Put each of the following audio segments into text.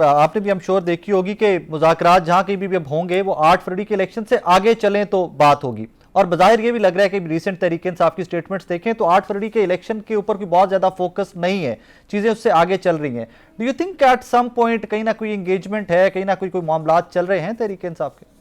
آپ نے بھی ہم شور دیکھی ہوگی کہ مذاکرات جہاں کہیں بھی اب ہوں گے وہ 8 فروری کے الیکشن سے آگے چلیں تو بات ہوگی، اور بظاہر یہ بھی لگ رہا ہے کہ ریسنٹ تحریک انصاف کی سٹیٹمنٹس دیکھیں تو 8 فروری کے الیکشن کے اوپر کوئی بہت زیادہ فوکس نہیں ہے، چیزیں اس سے آگے چل رہی ہیں. Do you think at some point کہیں نہ کوئی انگیجمنٹ ہے، کہیں نہ کوئی معاملات چل رہے ہیں تحریک انصاف کے؟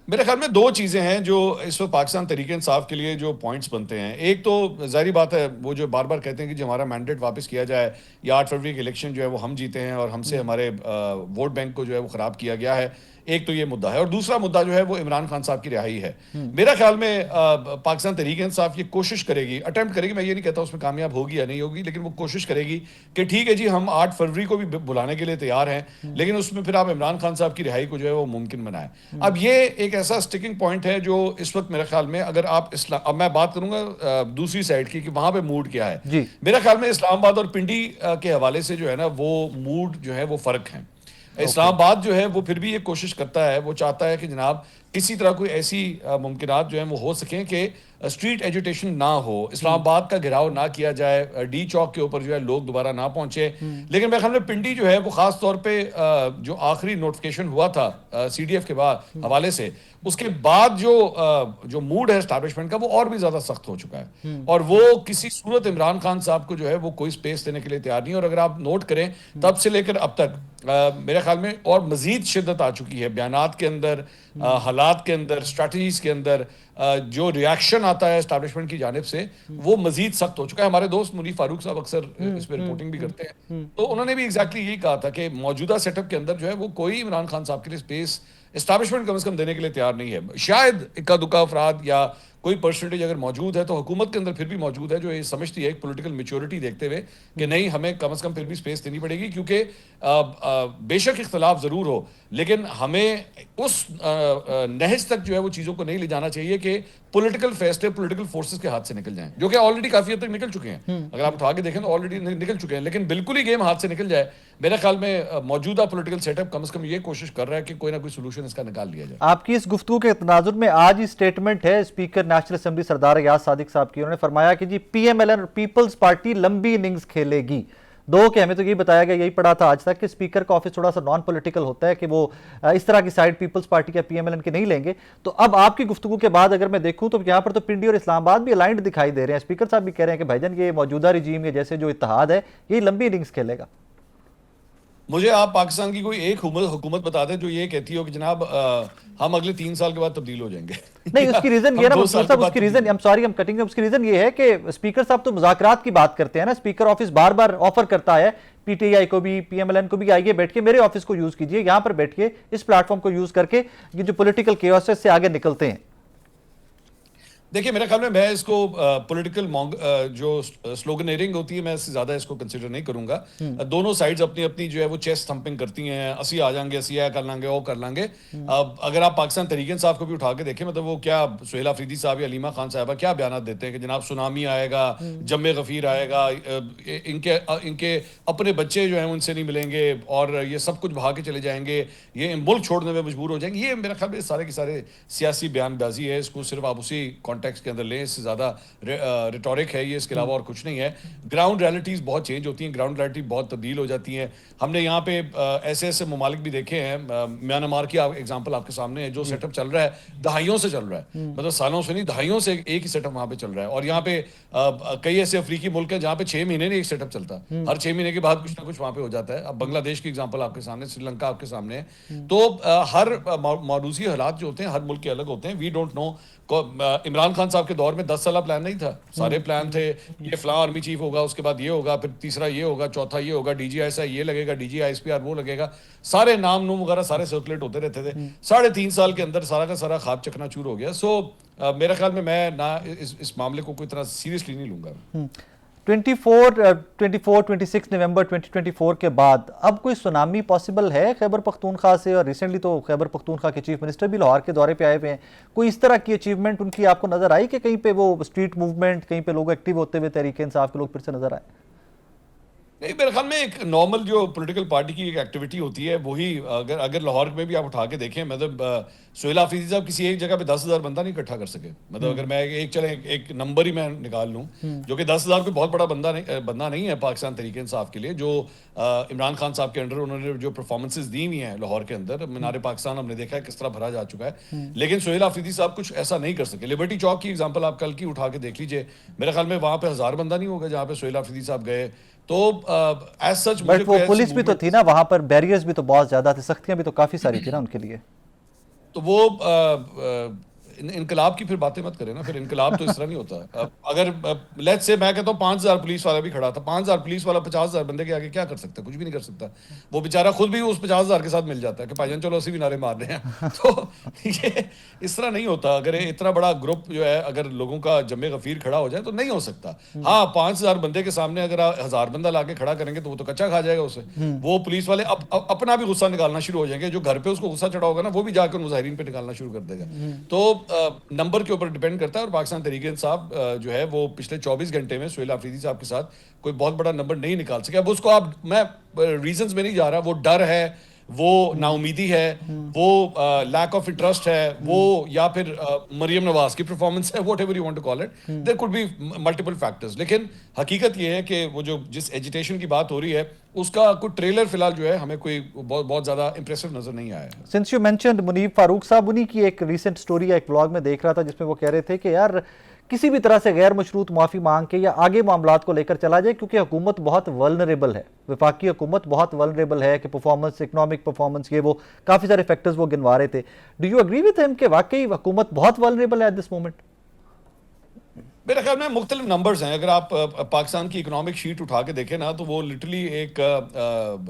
میرے خیال میں دو چیزیں ہیں جو اس وقت پاکستان تحریک انصاف کے لیے جو پوائنٹس بنتے ہیں. ایک تو ظاہری بات ہے وہ جو بار بار کہتے ہیں کہ جو ہمارا مینڈیٹ واپس کیا جائے یا 8 فروری کے الیکشن جو ہے وہ ہم جیتے ہیں اور ہم سے ہمارے ووٹ بینک کو جو ہے وہ خراب کیا گیا ہے. ایک تو یہ مدعا ہے، اور دوسرا مدعا جو ہے وہ عمران خان صاحب کی رہائی ہے. میرا خیال میں پاکستان تحریک انصاف یہ کوشش کرے گی، اٹیمپٹ کرے گی، میں یہ نہیں کہتا اس میں کامیاب ہوگی یا نہیں ہوگی، لیکن وہ کوشش کرے گی کہ ٹھیک ہے جی ہم 8 فروری کو بھی بلانے کے لیے تیار ہیں، لیکن اس میں پھر آپ عمران خان صاحب کی رہائی کو جو ہے وہ ممکن بنائیں. اب یہ ایک ایسا سٹکنگ پوائنٹ ہے جو اس وقت میرے خیال میں اگر آپ اب میں بات کروں گا دوسری سائڈ کی کہ وہاں پہ موڈ کیا ہے. جی میرا خیال میں اسلام آباد اور پنڈی کے حوالے سے جو ہے نا وہ موڈ جو ہے وہ فرق ہے. اسلام آباد جو ہے وہ پھر بھی یہ کوشش کرتا ہے، وہ چاہتا ہے کہ جناب کسی طرح کوئی ایسی ممکنات جو ہیں وہ ہو سکیں کہ اسٹریٹ ایجوٹیشن نہ ہو، اسلام آباد کا گھیراؤ نہ کیا جائے، ڈی چوک کے اوپر جو ہے لوگ دوبارہ نہ پہنچے. لیکن میرے خیال میں پنڈی جو ہے وہ خاص طور پہ جو آخری نوٹیفیکیشن ہوا تھا سی ڈی ایف کے حوالے سے، اس کے بعد جو موڈ ہے اسٹیبلشمنٹ کا وہ اور بھی زیادہ سخت ہو چکا ہے، اور وہ کسی صورت عمران خان صاحب کو جو ہے وہ کوئی سپیس دینے کے لیے تیار نہیں. اور اگر آپ نوٹ کریں تب سے لے کر اب تک میرے خیال میں اور مزید شدت آ چکی ہے بیانات کے اندر، حالات کے اندر، اسٹریٹجیز کے اندر. جو ریاکشن آتا ہے اسٹیبلشمنٹ کی جانب سے وہ مزید سخت ہو چکا ہے. ہمارے دوست منیف فاروق صاحب اکثر اس پہ رپورٹنگ بھی کرتے ہیں، تو انہوں نے بھی ایگزیکٹلی یہی کہا تھا کہ موجودہ سیٹ اپ کے اندر جو ہے وہ کوئی عمران خان صاحب کے لیے اسپیس اسٹیبلشمنٹ کم از کم دینے کے لیے تیار نہیں ہے. شاید اکا دکا افراد یا کوئی پرسنٹیج اگر موجود ہے تو حکومت کے اندر پھر بھی موجود ہے جو یہ سمجھتی ہے ایک پولیٹیکل میچورٹی دیکھتے ہوئے کہ نہیں ہمیں کم از کم پھر بھی سپیس دینی پڑے گی، کیونکہ بے شک اختلاف ضرور ہو لیکن ہمیں اس نہج تک جو ہے وہ چیزوں کو نہیں لے جانا چاہیے کہ پولیٹیکل فیصلے پولیٹیکل فورسز کے ہاتھ سے نکل جائیں، جو کہ آلریڈی کافی حد تک نکل چکے ہیں. اگر آپ اٹھا کے دیکھیں تو آلریڈی نکل چکے ہیں، لیکن بالکل ہی گیم ہاتھ سے نکل جائے میرے خیال میں موجودہ پولیٹیکل سیٹ اپ کم از کم یہ کوشش کر رہا ہے کہ کوئی نہ کوئی سولوشن اس کا نکال لیا جائے. آپ کی اس گفتگو کے تناظر میں آج ہی سٹیٹمنٹ ہے اسپیکر نیشنل اسمبلی سردار ایاز صادق صاحب کی. انہوں نے فرمایا کہ جی پی ایم ایل این اور پیپلز پارٹی لمبی اننگز کھیلے گی. کہ ہمیں تو یہی بتایا گیا، یہی پڑھا تھا آج تک کہ اسپیکر کا آفس تھوڑا سا نان پولیٹیکل ہوتا ہے، کہ وہ اس طرح کی سائیڈ پیپلز پارٹی کا پی ایم ایل این کے نہیں لیں گے. تو اب آپ کی گفتگو کے بعد اگر میں دیکھوں تو یہاں پر تو پنڈی اور اسلام آباد بھی الائنڈ دکھائی دے رہے ہیں. اسپیکر صاحب بھی کہہ رہے ہیں کہ بھائی جان یہ موجودہ رجیم کے جیسے جو اتحاد ہے یہ لمبی اننگز کھیلے گا. مجھے آپ پاکستان کی کوئی ایک حکومت بتا دیں جو یہ کہتی ہو کہ جناب ہم اگلے 3 سال کے بعد تبدیل ہو جائیں گے. نہیں، اس کی ریزن یہ ہے نا منصور صاحب، اس کی ریزن اس کی ریزن یہ ہے کہ اسپیکر صاحب تو مذاکرات کی بات کرتے ہیں نا. اسپیکر آفس بار بار آفر کرتا ہے پی ٹی آئی کو بھی، پی ایم ایل این کو بھی، آئیے بیٹھ کے میرے آفس کو یوز کیجئے، یہاں پر بیٹھ کے اس پلیٹ فارم کو یوز کر کے یہ جو پولیٹیکل کیوس ہے اس سے آگے نکلتے ہیں. دیکھیے میرے خیال میں اس کو پولیٹیکل جو سلوگنیرنگ ہوتی ہے میں اس سے زیادہ اس کو کنسیڈر نہیں کروں گا. دونوں سائڈز اپنی اپنی جو ہے وہ چیسٹ تھمپنگ کرتی ہیں، اسی آ جائیں گے، اسی کر لیں گے، وہ کر لیں گے. اگر آپ پاکستان تحریک انصاف کو بھی اٹھا کے دیکھیں مطلب وہ کیا سہیل آفریدی صاحب یا علیمہ خان صاحبہ کیا بیانات دیتے ہیں کہ جناب سونامی آئے گا، جم غفیر آئے گا، ان کے اپنے بچے جو ہیں ان سے نہیں ملیں گے اور یہ سب کچھ بھاگ کے چلے جائیں گے، یہ ملک چھوڑنے میں مجبور ہو جائیں گے. یہ میرے خیال میں سارے کے سارے سیاسی بیان بازی ہے. اس کو صرف آپ اسی کانٹیکسٹ کے اندر لیں، اس سے زیادہ ریٹورک ہے یہ، اس کے علاوہ اور کچھ نہیں ہے. گراؤنڈ ریالٹیز بہت چینج ہوتی ہیں، گراؤنڈ ریالٹی بہت تبدیل ہو جاتی ہیں. ہم نے یہاں پہ ایسے ایسے ممالک بھی دیکھے ہیں، میانمار کی ایگزامپل آپ کے سامنے ہے، جو سیٹ اپ چل رہا ہے دہائیوں سے چل رہا ہے، مطلب سالوں سے نہیں دہائیوں سے ایک ہی سیٹ اپ وہاں پہ چل رہا ہے. اور یہاں پہ کئی ایسے افریقی ملک ہیں جہاں پہ 6 مہینے نہیں ایک سیٹ اپ چلتا، ہر 6 مہینے کے بعد کچھ نہ کچھ وہاں پہ ہو جاتا ہے. اب بنگلہ دیش کی ایگزامپل آپ کے سامنے، سری لنکا آپ کے سامنے ہے. تو ہر موروثی حالات جو ہوتے ہیں ہر ملک کے الگ ہوتے ہیں. We don't know. Imran Khan صاحب کے دور میں 10 سالہ پلان نہیں تھا، سارے پلان تھے، یہ فلاں آرمی چیف ہوگا، اس کے بعد یہ ہوگا، پھر تیسرا یہ ہوگا، چوتھا یہ ہوگا، D G I S I یہ لگے گا، D G I S P R وہ لگے گا. سارے نام وغیرہ سارے سرکولیٹ ہوتے رہتے تھے. 3.5 سال کے اندر سارا کا سارا خواب چکنا چور ہو گیا. سو میرے خیال میں نہ اس معاملے کو کوئی اتنا سیریسلی نہیں لوں گا. 26 نومبر 2024 کے بعد اب کوئی سونامی پاسبل ہے خیبر پختونخوا سے؟ اور ریسنٹلی تو خیبر پختونخوا کے چیف منسٹر بھی لاہور کے دورے پہ آئے ہوئے ہیں. کوئی اس طرح کی اچیومنٹ ان کی آپ کو نظر آئی کہ کہیں پہ وہ اسٹریٹ موومنٹ، کہیں پہ لوگ ایکٹیو ہوتے ہوئے تحریک انصاف کے لوگ پھر سے نظر آئے؟ نہیں، میرے خیال میں ایک نارمل جو پولیٹیکل پارٹی کی ایک ایکٹیویٹی ہوتی ہے وہی اگر لاہور میں بھی آپ اٹھا کے دیکھیں، مطلب سہیل حفیظی صاحب کسی ایک جگہ پہ 10,000 بندہ نہیں اکٹھا کر سکے. مطلب اگر میں ایک نمبر ہی میں نکال لوں جو کہ 10,000 کوئی بہت بڑا بندہ نہیں ہے پاکستان تحریک انصاف کے لیے، جو عمران خان صاحب کے انڈر انہوں نے جو پرفارمنسز دی ہوئی ہیں لاہور کے اندر، مینار پاکستان ہم نے دیکھا ہے کس طرح بھرا جا چکا ہے، لیکن سہیل حفیظی صاحب کچھ ایسا نہیں کر سکے. لبرٹی چوک کی ایگزامپل آپ کل کی اٹھا کے دیکھ لیجئے، میرے خیال میں وہاں پہ 1,000 بندہ نہیں ہوگا جہاں پہ سہیل حفیظی صاحب گئے. تو ایز سچ مجھے بٹ وہ پولیس بھی تو تھی نا وہاں پر، بیریئرز بھی تو بہت زیادہ تھے، سختیاں بھی تو کافی ساری تھی نا ان کے لیے. تو وہ انقلاب کی پھر باتیں مت کریں نا، پھر انقلاب تو اس طرح نہیں ہوتا. اگر لیٹس سے میں کہتا ہوں 5,000 پولیس والا بھی کھڑا تھا، 5,000 پولیس والا 50,000 بندے کے آگے کیا کر سکتا ہے؟ کچھ بھی نہیں کر سکتا. وہ بیچارہ خود بھی اس 50,000 کے ساتھ مل جاتا ہے کہ بھائی جان چلو اسی بھی نعرے مار رہے ہیں. تو یہ اس طرح نہیں ہوتا. اگر اتنا بڑا گروپ جو ہے اگر لوگوں کا جمع غفیر کھڑا ہو جائے تو نہیں ہو سکتا. ہاں 5,000 بندے کے سامنے اگر 1,000 بندہ لا کے کھڑا کریں گے تو وہ تو کچا کھا جائے گا اسے. وہ پولیس والے اپنا بھی غصہ نکالنا شروع ہو جائیں گے، جو گھر پہ اس کو غصہ چڑھا ہوگا نا وہ بھی جا کر مظاہرین پہ نکالنا شروع کر دے گا. تو نمبر کے اوپر ڈیپینڈ کرتا ہے. اور پاکستان تحریک انصاف جو ہے وہ پچھلے 24 گھنٹے میں سہیل حفیظی صاحب کے ساتھ کوئی بہت بڑا نمبر نہیں نکال سکے. اب اس کو آپ، میں ریزنز میں نہیں جا رہا، وہ ڈر ہے، وہ نا امیدی ہے، وہ لیک آف انٹرسٹ ہے، وہ یا پھر مریم نواز کی پرفارمنس ہے، whatever you want to call it, there could be multiple factors. لیکن حقیقت یہ ہے کہ وہ جو جس ایجیٹیشن کی بات ہو رہی ہے اس کا کوئی ٹریلر فی الحال جو ہے ہمیں کوئی بہت زیادہ امپریسو نظر نہیں آیا ہے. سنس یو مینشنڈ منیب فاروق صاحب، انہی کی ایک ریسنٹ سٹوری یا ایک بلاگ میں دیکھ رہا تھا جس میں وہ کہہ رہے تھے کہ یار کسی بھی طرح سے غیر مشروط معافی مانگ کے یا آگے معاملات کو لے کر چلا جائے، کیونکہ حکومت بہت ولنریبل ہے، وفاقی حکومت بہت ولنریبل ہے کہ پرفارمنس، اکنامک پرفارمنس، یہ وہ کافی سارے فیکٹرز وہ گنوا رہے تھے. Do you agree with him کہ واقعی حکومت بہت ولنریبل ہے ایٹ دس مومنٹ؟ میرے خیال میں مختلف نمبرز ہیں. اگر آپ پاکستان کی اکنامک شیٹ اٹھا کے دیکھیں نا تو وہ لٹرلی ایک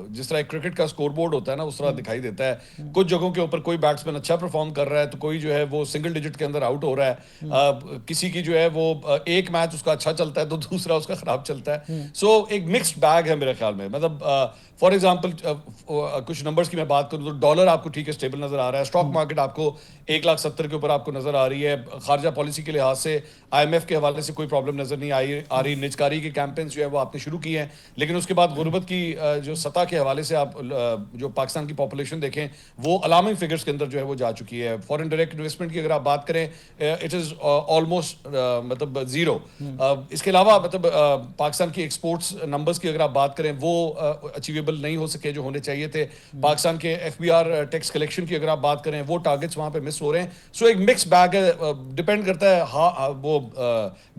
جس طرح ایک کرکٹ کا سکور بورڈ ہوتا ہے نا اس طرح دکھائی دیتا ہے. کچھ جگہوں کے اوپر کوئی بیٹسمین اچھا پرفارم کر رہا ہے تو کوئی جو ہے وہ سنگل ڈیجٹ کے اندر آؤٹ ہو رہا ہے. کسی کی جو ہے وہ ایک میچ اس کا اچھا چلتا ہے تو دوسرا اس کا خراب چلتا ہے. سو ایک مکسڈ بیگ ہے میرے خیال میں. مطلب فار ایگزامپل کچھ نمبرز کی میں بات کروں تو ڈالر آپ کو ٹھیک ہے اسٹیبل نظر آ رہا ہے. اسٹاک مارکیٹ آپ کو 1,70,000 کے اوپر آپ کو نظر آ رہی ہے. خارجہ پالیسی کے لحاظ سے IMF کے حوالے سے کوئی پرابلم نظر نہیں آ رہی. نجکاری کے کیمپینز جو ہے وہ آپ نے شروع کی ہیں، لیکن اس کے بعد غربت کی جو سطح کے حوالے سے آپ جو پاکستان کی پاپولیشن دیکھیں وہ الارمنگ فگرز کے اندر جو ہے وہ جا چکی ہے. فارن ڈائریکٹ انویسٹمنٹ کی اگر آپ بات کریں اٹ از آلموسٹ مطلب زیرو. اس کے علاوہ مطلب پاکستان کی ایکسپورٹس نمبرز کی اگر آپ بات کریں وہ اچیویبل نہیں ہو سکے جو ہونے چاہیے تھے. پاکستان کے FBR ٹیکس کلیکشن کی اگر آپ بات کریں وہ ٹارگٹس وہاں پہ مس ہو رہے ہیں. سو ایک مکس بیگ ہے. ڈپینڈ کرتا ہے وہ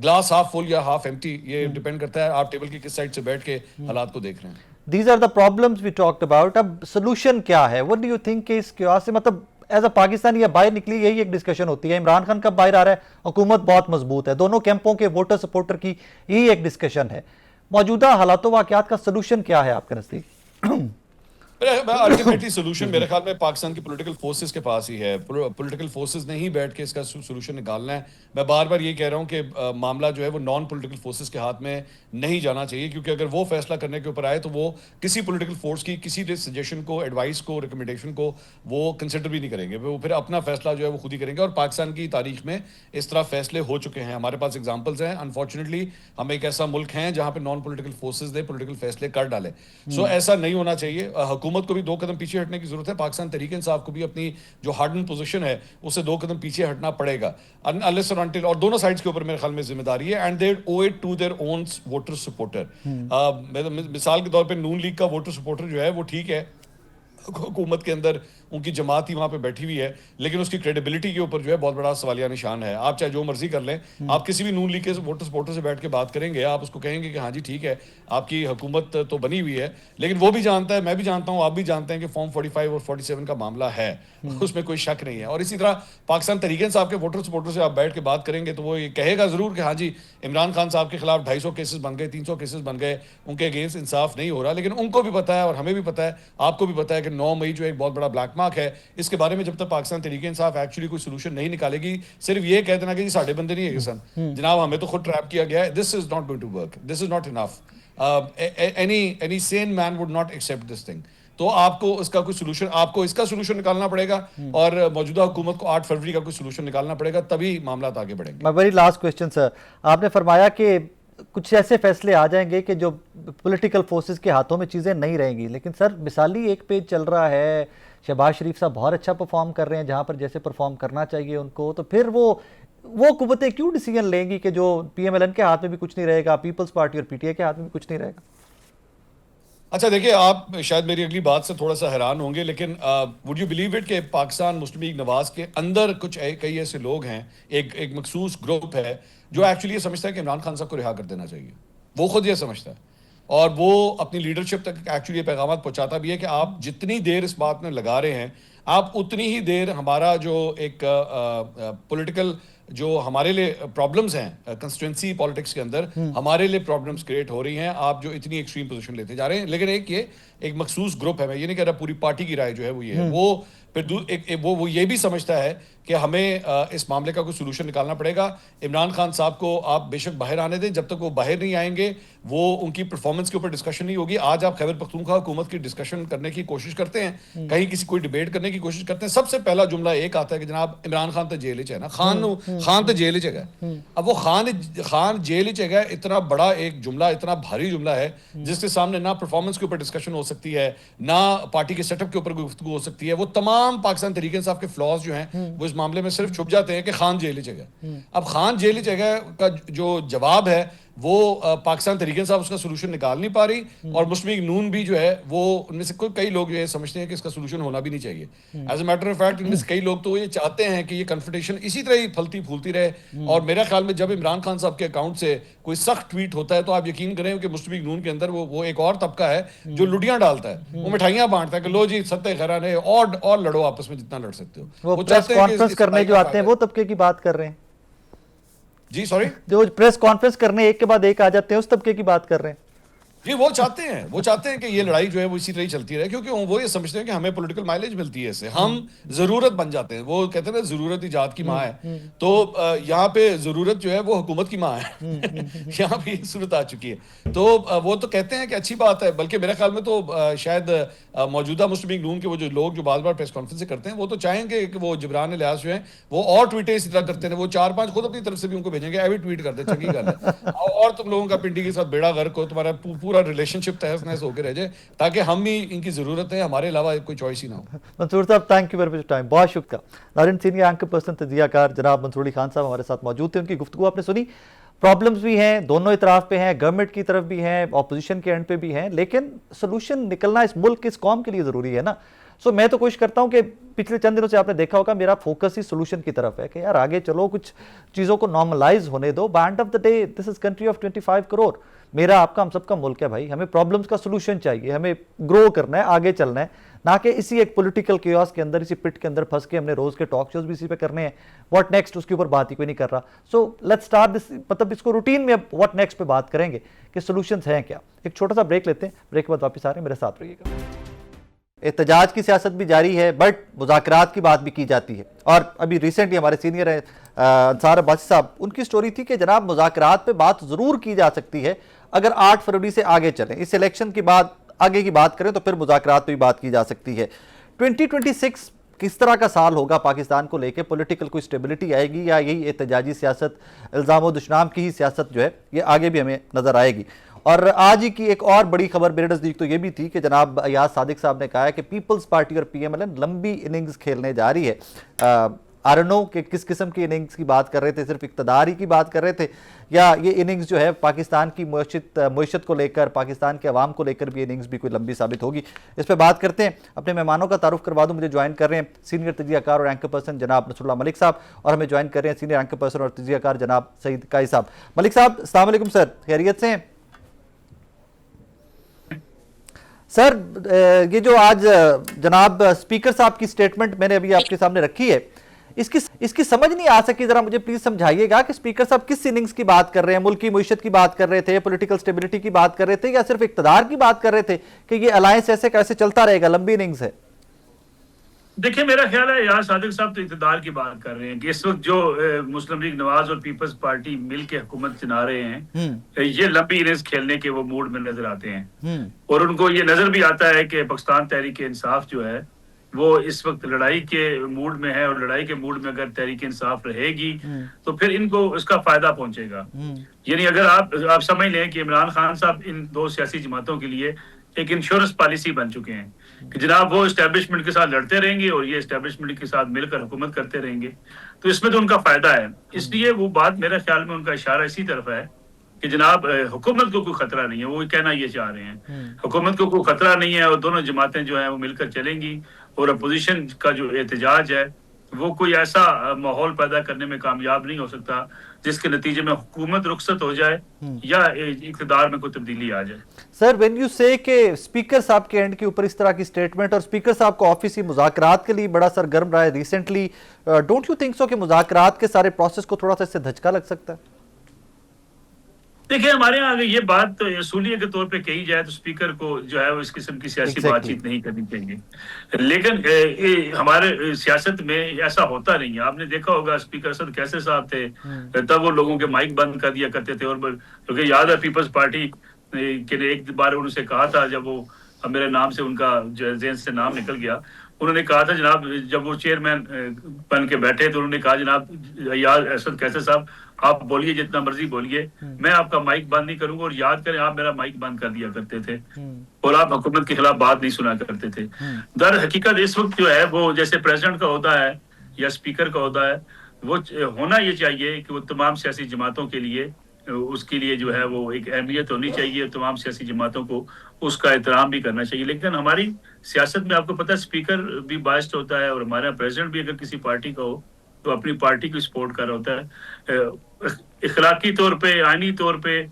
گلاس ہاف فل یا ہاف ایمٹی، یہ ڈپینڈ کرتا ہے آپ ٹیبل کی کس سائڈ سے بیٹھ کے حالات کو دیکھ رہے ہیں. These are the problems we talked about. اب سلوشن کیا ہے؟ What do you think کہ اس کی وجہ سے مطلب ایز اے پاکستانی یا باہر نکلی یہی ایک ڈسکشن ہوتی ہے، عمران خان کب باہر آ رہا ہے، حکومت بہت مضبوط ہے، دونوں کیمپوں کے ووٹر سپورٹر کی یہی ایک ڈسکشن ہے. موجودہ حالات و واقعات کا سلوشن کیا ہے آپ کے نزدیک؟ الٹیمیٹلی سولوشن میرے خیال میں پاکستان کی پولیٹیکل فورسز کے پاس ہی ہے. پولیٹیکل فورسز نے ہی بیٹھ کے اس کا سولوشن نکالنا ہے. میں بار بار یہ کہہ رہا ہوں کہ معاملہ جو ہے وہ نان پولیٹیکل فورسز کے ہاتھ میں نہیں جانا چاہیے، کیونکہ اگر وہ فیصلہ کرنے کے اوپر آئے تو وہ کسی پولیٹیکل فورس کی کسی سجیشن کو، ایڈوائس کو، ریکمنڈیشن کو وہ کنسیڈر بھی نہیں کریں گے. وہ پھر اپنا فیصلہ جو ہے وہ خود ہی کریں گے. اور پاکستان کی تاریخ میں اس طرح فیصلے ہو چکے ہیں، ہمارے پاس ایگزامپلز ہیں. انفارچونیٹلی ہم ایک ایسا ملک ہیں جہاں پہ نان پولیٹیکل فورسز نے پولیٹیکل فیصلے کر ڈالے. سو ایسا نہیں ہونا چاہیے. حکومت کو بھی 2 قدم پیچھے ہٹنے کی ضرورت ہے. پاکستان تحریک انصاف کو بھی اپنی جو ہارڈن پوزیشن ہے اسے 2 قدم پیچھے ہٹنا پڑے گا. unless or until، اور دونوں سائڈز کے اوپر میرے خیال میں ذمہ داری ہے. And they owe it to their own voter supporter. مثال کے طور پہ نون لیگ کا ووٹر سپورٹر جو ہے وہ ٹھیک ہے حکومت کے اندر ان کی جماعت ہی وہاں پہ بیٹھی ہوئی ہے، لیکن اس کی کریڈیبلٹی کے اوپر جو ہے بہت بڑا سوالیہ نشان ہے. آپ چاہے جو مرضی کر لیں، آپ کسی بھی نون لیگ کے ووٹر سپورٹر سے بیٹھ کے بات کریں گے، آپ اس کو کہیں گے کہ ہاں جی ٹھیک ہے آپ کی حکومت تو بنی ہوئی ہے، لیکن وہ بھی جانتا ہے، میں بھی جانتا ہوں، آپ بھی جانتے ہیں کہ فارم 45 اور 47 کا معاملہ ہے، اس میں کوئی شک نہیں ہے. اور اسی طرح پاکستان تحریک انصاف کے ووٹر سپورٹر سے آپ بیٹھ کے بات کریں گے تو وہ یہ کہے گا ضرور کہ ہاں جی عمران خان صاحب کے خلاف 250 کیسز بن گئے، 300 کیسز بن گئے، ان کے اگینسٹ انصاف نہیں ہو رہا. لیکن ان کو بھی پتا ہے اور ہمیں بھی پتا ہے، آپ کو بھی پتا ہے کہ 9 مئی جو ایک بہت بڑا بلیک مارک ہے. اس کے بارے میں جب تک پاکستان تحریک انصاف ایکچولی کوئی سولوشن نہیں نکالے گی، صرف یہ کہہ دینا کہ جی ساڈے بندے نہیں ہے سن جناب، ہمیں تو خود ٹریپ کیا گیا ہے، this is not going to work, this is not enough. any sane man would not accept this thing. تو آپ کو اس کا کوئی سولوشن، آپ کو اس کا سولوشن نکالنا پڑے گا اور موجودہ حکومت کو 8 فروری کا کوئی سولوشن نکالنا پڑے گا، تبھی معاملات آگے بڑھیں گے. ویری لاسٹ کوسچن سر، آپ نے فرمایا کہ کچھ ایسے فیصلے آ جائیں گے کہ جو پولیٹیکل فورسز کے ہاتھوں میں چیزیں نہیں رہیں گی. لیکن سر مثالی ایک پیج چل رہا ہے, شہباز شریف صاحب بہت اچھا پرفارم کر رہے ہیں جہاں پر جیسے پرفارم کرنا چاہیے ان کو, تو پھر وہ قوتیں کیوں ڈیسیجن لیں گی کہ جو پی ایم ایل این کے ہاتھ میں بھی کچھ نہیں رہے گا, پیپلز پارٹی اور پی ٹی آئی کے ہاتھ میں بھی کچھ نہیں رہے گا. اچھا دیکھیں, آپ شاید میری اگلی بات سے تھوڑا سا حیران ہوں گے, لیکن وڈ یو بلیو اٹ کہ پاکستان مسلم لیگ نواز کے اندر کچھ کئی ایسے لوگ ہیں, ایک مخصوص گروپ ہے جو ایکچولی یہ سمجھتا ہے کہ عمران خان صاحب کو رہا کر دینا چاہیے. وہ خود یہ سمجھتا ہے, اور وہ اپنی لیڈرشپ تک ایکچولی یہ پیغامات پہنچاتا بھی ہے کہ آپ جتنی دیر اس بات میں لگا رہے ہیں, آپ اتنی ہی دیر ہمارا جو ایک پولیٹیکل جو ہمارے لیے پرابلمز ہیں کنسٹیٹوئنسی پالیٹکس کے اندر, ہمارے لیے پرابلمز کریٹ ہو رہی ہیں, آپ جو اتنی ایکسٹریم پوزیشن لیتے جا رہے ہیں. لیکن ایک مخصوص گروپ ہے, میں یہ نہیں کہہ رہا پوری پارٹی کی رائے جو ہے وہ یہ ہے, وہ پھر وہ یہ بھی سمجھتا ہے کہ ہمیں اس معاملے کا کوئی سولوشن نکالنا پڑے گا. عمران خان صاحب کو آپ بے شک باہر آنے دیں, جب تک وہ باہر نہیں آئیں گے وہ ان کی پرفارمنس کے اوپر ڈسکشن نہیں ہوگی. آج آپ خیبر پختونخوا حکومت کی ڈسکشن کرنے کی کوشش کرتے ہیں, کہیں کسی کوئی ڈیبیٹ کرنے کی کوشش کرتے ہیں, سب سے پہلا جملہ ایک آتا ہے کہ جناب عمران خان تو جیل ہے نا, خان تو جیل ہے. اب وہ خان جیل ہے, اتنا بڑا ایک جملہ, اتنا بھاری جملہ ہے جس کے سامنے نہ پرفارمنس کے اوپر ڈسکشن ہو سکتی ہے, نہ پارٹی کے سیٹ اپ کے اوپر گفتگو ہو سکتی ہے. وہ تمام پاکستان تحریک انصاف کے فلاز جو ہیں وہ اس معاملے میں صرف چھپ جاتے ہیں کہ خان جیل جگہ. اب خان جیل جگہ کا جو جواب ہے وہ پاکستان تحریک انصاف اس کا سولوشن نکال نہیں پا رہی, اور مسلم لیگ نون بھی جو ہے وہ ان میں سے کئی لوگ جو ہے سمجھتے ہیں کہ اس کا سولوشن ہونا بھی نہیں چاہیے. As a matter of fact in میں سے کئی لوگ تو یہ چاہتے ہیں کہ یہ کنفرنٹیشن اسی طرح ہی پھلتی پھولتی رہے. اور میرا خیال میں جب عمران خان صاحب کے اکاؤنٹ سے کوئی سخت ٹویٹ ہوتا ہے تو آپ یقین کریں کہ مسلم لیگ نون کے اندر وہ ایک اور طبقہ ہے جو لڈیاں ڈالتا ہے, وہ مٹھائیاں بانٹتا ہے کہ لو جی ستہ خیران ہے, اور لڑو آپس میں جتنا لڑ سکتے ہو. وہ پریس کانفرنس کرنے جو آتے ہیں وہ طبقے کی بات کر رہے ہیں. جی سوری, جو پریس کانفرنس کرنے ایک کے بعد ایک آ جاتے ہیں اس طبقے کی بات کر رہے ہیں. جی وہ چاہتے ہیں کہ یہ لڑائی جو ہے وہ اسی طرح ہی چلتی رہے, کیونکہ وہ یہ سمجھتے ہیں کہ ہمیں پولیٹیکل مائلیج ملتی ہے اس سے, ہم ضرورت بن جاتے ہیں. وہ کہتے ہیں نا ضرورت ایجاد کی ماں ہے, تو یہاں پہ ضرورت جو ہے وہ حکومت کی ماں ہے. یہاں پہ یہ صورت آ چکی ہے. تو وہ تو کہتے ہیں کہ اچھی بات ہے, بلکہ میرے خیال میں تو شاید موجودہ مسلم لیگ نون کے وہ جو لوگ جو بار بار پریس کانفرنس کرتے ہیں وہ تو چاہیں گے کہ وہ جبران الیاس جو ہیں وہ اور ٹویٹیں اسی طرح کرتے ہیں, وہ 4-5 خود اپنی طرف سے بھی ان کو بھیجیں گے, ایوی ٹویٹ کر دیں, چنگی گل ہے, اور تم لوگوں کا پنڈی کے ساتھ بیڑا غرق ہو, تمہارا پورا ریلیشن شپ تہس نہس ہو کے رہ جائے, تاکہ ہم ہی ان کی ضرورت ہے, ہمارے علاوہ کوئی چوائس ہی نہ ہو. منصور صاحب thank you very much time, بہت شکریہ. ناظرین سینئر اینکر پرسن تجزیہ کار جناب منصور علی خان صاحب ہمارے ساتھ موجود تھے, ان کی گفتگو آپ نے سنی. پرابلمز بھی ہیں دونوں اطراف پہ ہیں, گورنمنٹ کی طرف بھی ہیں, اپوزیشن کے اینڈ پہ بھی ہیں, لیکن سولوشن نکلنا اس ملک اس قوم کے لیے ضروری ہے نا. سو میں تو کوشش کرتا ہوں کہ پچھلے چند دنوں سے آپ نے دیکھا ہوگا میرا فوکس ہی سولوشن کی طرف ہے کہ یار آگے چلو, کچھ چیزوں کو نارملائز ہونے دو. By end of the day this is country of 25 crore, میرا آپ کا ہم سب کا ملک ہے بھائی. ہمیں پرابلمز کا سولوشن چاہیے, ہمیں گرو کرنا ہے, آگے چلنا ہے, نہ کہ اسی ایک پولیٹیکل کیوس کے اندر, اسی پٹ کے اندر پھنس کے ہم نے روز کے ٹاک شوز بھی اسی پہ کرنے ہیں. واٹ نیکسٹ اس کے اوپر بات ہی کوئی نہیں کر رہا. سو لیٹس اسٹارٹ دس, مطلب اس کو روٹین میں اب واٹ نیکسٹ پہ بات کریں گے کہ سولوشنز ہیں کیا. ایک چھوٹا سا بریک لیتے ہیں, بریک کے بعد واپس آ رہے ہیں, میرے ساتھ رہیے گا. احتجاج کی سیاست بھی جاری ہے بٹ مذاکرات کی بات بھی کی جاتی ہے, اور ابھی ریسنٹلی ہمارے سینئر ہیں انصار عباسی صاحب, ان کی سٹوری تھی کہ جناب مذاکرات پہ بات ضرور کی جا سکتی ہے اگر 8 فروری سے آگے چلیں, اس الیکشن کے بعد آگے کی بات کریں تو پھر مذاکرات پہ بھی بات کی جا سکتی ہے. 2026 کس طرح کا سال ہوگا پاکستان کو لے کے, پولیٹیکل کوئی سٹیبلٹی آئے گی یا یہی احتجاجی سیاست, الزام و دشنام کی ہی سیاست جو ہے یہ آگے بھی ہمیں نظر آئے گی. اور آج ہی کی ایک اور بڑی خبر میرے نزدیک تو یہ بھی تھی کہ جناب ایاز صادق صاحب نے کہا ہے کہ پیپلز پارٹی اور پی ایم ایل این لمبی اننگز کھیلنے جا رہی ہے. آئی ڈونٹ نو کہ کس قسم کی اننگز کی بات کر رہے تھے, صرف اقتدار ہی کی بات کر رہے تھے, یا یہ اننگز جو ہے پاکستان کی معیشت کو لے کر, پاکستان کے عوام کو لے کر بھی اننگز بھی کوئی لمبی ثابت ہوگی. اس پہ بات کرتے ہیں. اپنے مہمانوں کا تعارف کروا دوں, مجھے جوائن کر رہے ہیں سینئر تجزیہ کار اور اینکر پرسن جناب نصر اللہ ملک صاحب, اور ہمیں جوائن کر رہے ہیں سینئر اینکر پرسن اور تجزیہ کار جناب سعید کائی صاحب. ملک صاحب السلام علیکم سر, خیریت سے ہیں؟ سر یہ جو آج جناب اسپیکر صاحب کی سٹیٹمنٹ میں نے ابھی آپ کے سامنے رکھی ہے, اس کی سمجھ نہیں آ سکی, ذرا مجھے پلیز سمجھائیے گا کہ اسپیکر صاحب کس اننگز کی بات کر رہے ہیں, ملک کی معیشت کی بات کر رہے تھے, پولیٹیکل سٹیبلٹی کی بات کر رہے تھے, یا صرف اقتدار کی بات کر رہے تھے کہ یہ الائنس ایسے کیسے چلتا رہے گا, لمبی اننگز ہے. دیکھیں میرا خیال ہے ایاز صادق صاحب تو اقتدار کی بات کر رہے ہیں کہ اس وقت جو مسلم لیگ نواز اور پیپلز پارٹی مل کے حکومت چلا رہے ہیں, یہ لمبی اننگز کھیلنے کے وہ موڈ میں نظر آتے ہیں, اور ان کو یہ نظر بھی آتا ہے کہ پاکستان تحریک انصاف جو ہے وہ اس وقت لڑائی کے موڈ میں ہے، اور لڑائی کے موڈ میں اگر تحریک انصاف رہے گی تو پھر ان کو اس کا فائدہ پہنچے گا. یعنی اگر آپ سمجھ لیں کہ عمران خان صاحب ان دو سیاسی جماعتوں کے لیے ایک انشورنس پالیسی بن چکے ہیں کہ جناب وہ اسٹیبلشمنٹ کے ساتھ لڑتے رہیں گے اور یہ اسٹیبلشمنٹ کے ساتھ مل کر حکومت کرتے رہیں گے. تو اس میں تو ان کا فائدہ ہے. اس لیے وہ بات میرے خیال میں ان کا اشارہ اسی طرف ہے کہ جناب حکومت کو کوئی خطرہ نہیں ہے. وہ کہنا یہ چاہ رہے ہیں حکومت کو کوئی خطرہ نہیں ہے، اور دونوں جماعتیں جو ہیں وہ مل کر چلیں گی، اور اپوزیشن کا جو احتجاج ہے وہ کوئی ایسا ماحول پیدا کرنے میں کامیاب نہیں ہو سکتا جس کے نتیجے میں حکومت رخصت ہو جائے یا اقتدار میں کوئی تبدیلی آ جائے. سر وین یو سے کہ اسپیکر صاحب کے اینڈ کے اوپر اس طرح کی سٹیٹمنٹ، اور اسپیکر صاحب کو آفس ہی مذاکرات کے لیے بڑا سرگرم رہا ہے recently, don't you think so کہ مذاکرات کے سارے پروسیس کو تھوڑا سا اس سے دھچکا لگ سکتا ہے؟ دیکھیں ہمارے یہاں اگر یہ بات اصولیہ کے طور پہ کہی جائے تو اسپیکر کو جو ہے وہ اس قسم کی سیاسی بات چیت نہیں کرنی چاہیے. لیکن ہمارے سیاست میں ایسا ہوتا نہیں ہے. آپ نے دیکھا ہوگا اسپیکر اسد کیسے صاحب تھے، تب وہ لوگوں کے مائک بند کر دیا کرتے تھے. اور کیونکہ یاد ہے پیپلز پارٹی کے ایک بار انہوں سے کہا تھا، جب وہ میرے نام سے ان کا ذہن سے نام نکل گیا، انہوں نے کہا تھا جناب جب وہ چیئرمین بن کے بیٹھے تو انہوں نے کہا جناب یاد اسد کیسے صاحب آپ بولیے جتنا مرضی بولیے، میں آپ کا مائک بند نہیں کروں گا. اور یاد کریں آپ میرا مائک بند کر دیا کرتے تھے اور آپ حکومت کے خلاف بات نہیں سنا کرتے تھے. در حقیقت اس وقت جو ہے وہ جیسے پریزیڈنٹ کا عہدہ ہے یا اسپیکر کا عہدہ ہے، وہ ہونا یہ چاہیے کہ وہ تمام سیاسی جماعتوں کے لیے اس کے لیے جو ہے وہ ایک اہمیت ہونی چاہیے. تمام سیاسی جماعتوں کو اس کا احترام بھی کرنا چاہیے. لیکن ہماری سیاست میں آپ کو پتہ ہے اسپیکر بھی بائسڈ ہوتا ہے، اور ہمارا پریزیڈنٹ بھی اگر کسی پارٹی کا ہو تو اپنی پارٹی کو سپورٹ کر رہا ہوتا ہے. اخلاقی طور پہ، آئینی طور پہ،